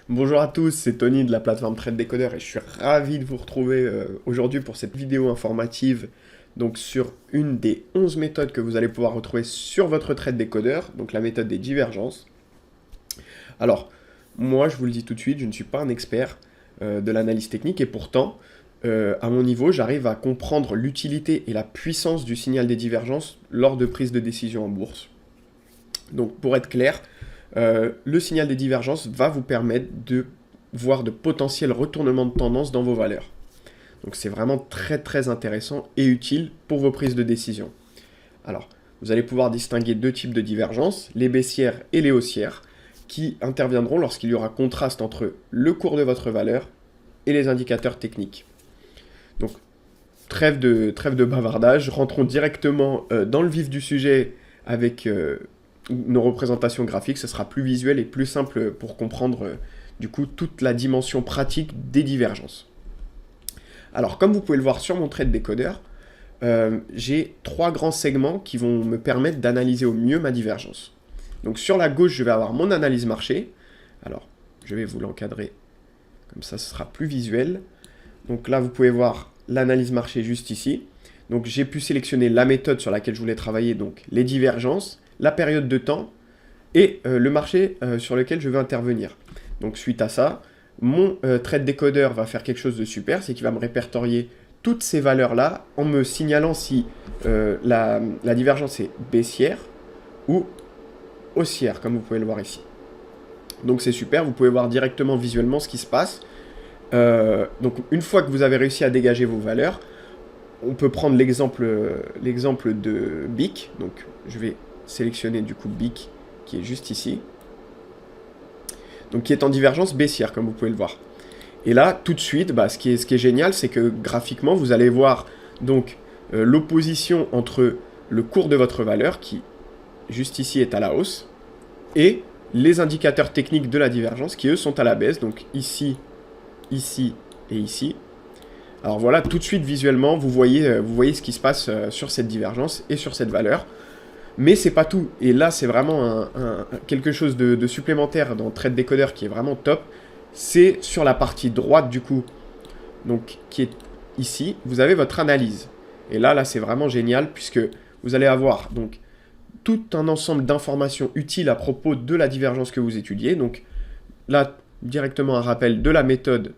Bonjour à tous, c'est Tony de la plateforme Trade Decoder et je suis ravi de vous retrouver aujourd'hui pour cette vidéo informative donc sur une des 11 méthodes que vous allez pouvoir retrouver sur votre Trade Decoder, donc la méthode des divergences. Alors, moi je vous le dis tout de suite, je ne suis pas un expert de l'analyse technique et pourtant, à mon niveau, j'arrive à comprendre l'utilité et la puissance du signal des divergences lors de prise de décision en bourse. Donc pour être clair, le signal des divergences va vous permettre de voir de potentiels retournements de tendance dans vos valeurs. Donc c'est vraiment très intéressant et utile pour vos prises de décision. Alors, vous allez pouvoir distinguer deux types de divergences, les baissières et les haussières, qui interviendront lorsqu'il y aura contraste entre le cours de votre valeur et les indicateurs techniques. Donc, trêve de bavardage, rentrons directement dans le vif du sujet avec nos représentations graphiques, ce sera plus visuel et plus simple pour comprendre du coup toute la dimension pratique des divergences. Alors comme vous pouvez le voir sur mon trade decoder, j'ai trois grands segments qui vont me permettre d'analyser au mieux ma divergence. Donc sur la gauche, je vais avoir mon analyse marché. Alors je vais vous l'encadrer comme ça, ce sera plus visuel. Donc là, vous pouvez voir l'analyse marché juste ici. Donc j'ai pu sélectionner la méthode sur laquelle je voulais travailler, donc les divergences, la période de temps et le marché sur lequel je veux intervenir. Donc suite à ça, mon trade decoder va faire quelque chose de super, c'est qu'il va me répertorier toutes ces valeurs-là en me signalant si la divergence est baissière ou haussière, comme vous pouvez le voir ici. Donc c'est super, vous pouvez voir directement visuellement ce qui se passe. Donc une fois que vous avez réussi à dégager vos valeurs, on peut prendre l'exemple de BIC. Donc je vais sélectionner du coup BIC qui est juste ici. Donc qui est en divergence baissière comme vous pouvez le voir. Et là tout de suite, ce qui est génial, c'est que graphiquement vous allez voir donc l'opposition entre le cours de votre valeur qui juste ici est à la hausse et les indicateurs techniques de la divergence qui eux sont à la baisse. Donc ici, ici et ici. Alors voilà, tout de suite visuellement vous voyez ce qui se passe sur cette divergence et sur cette valeur. Mais c'est pas tout. Et là, c'est vraiment quelque chose de supplémentaire dans Trade Decoder qui est vraiment top. C'est sur la partie droite du coup, donc qui est ici, vous avez votre analyse. Et là c'est vraiment génial puisque vous allez avoir donc tout un ensemble d'informations utiles à propos de la divergence que vous étudiez. Donc là, directement un rappel de la méthode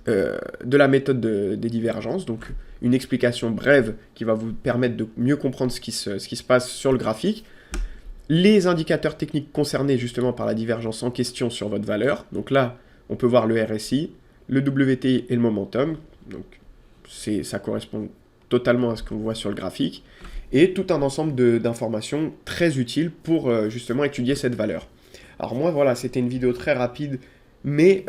des divergences, donc une explication brève qui va vous permettre de mieux comprendre ce qui se passe sur le graphique, les indicateurs techniques concernés justement par la divergence en question sur votre valeur, donc là on peut voir le RSI, le WTI et le momentum, donc ça correspond totalement à ce qu'on voit sur le graphique, et tout un ensemble d'informations très utiles pour justement étudier cette valeur. Alors moi voilà, c'était une vidéo très rapide, mais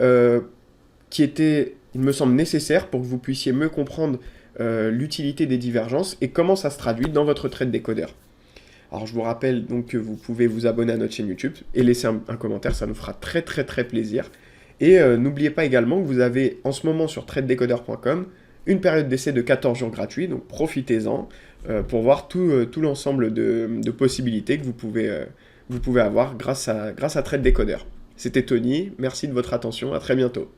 qui était, il me semble, nécessaire pour que vous puissiez mieux comprendre l'utilité des divergences et comment ça se traduit dans votre trade decoder. Alors je vous rappelle donc que vous pouvez vous abonner à notre chaîne YouTube et laisser un commentaire, ça nous fera très plaisir. Et n'oubliez pas également que vous avez en ce moment sur tradedecoder.com une période d'essai de 14 jours gratuits, donc profitez-en pour voir tout l'ensemble de possibilités que vous pouvez avoir grâce à Trade Decoder. C'était Tony, merci de votre attention, à très bientôt.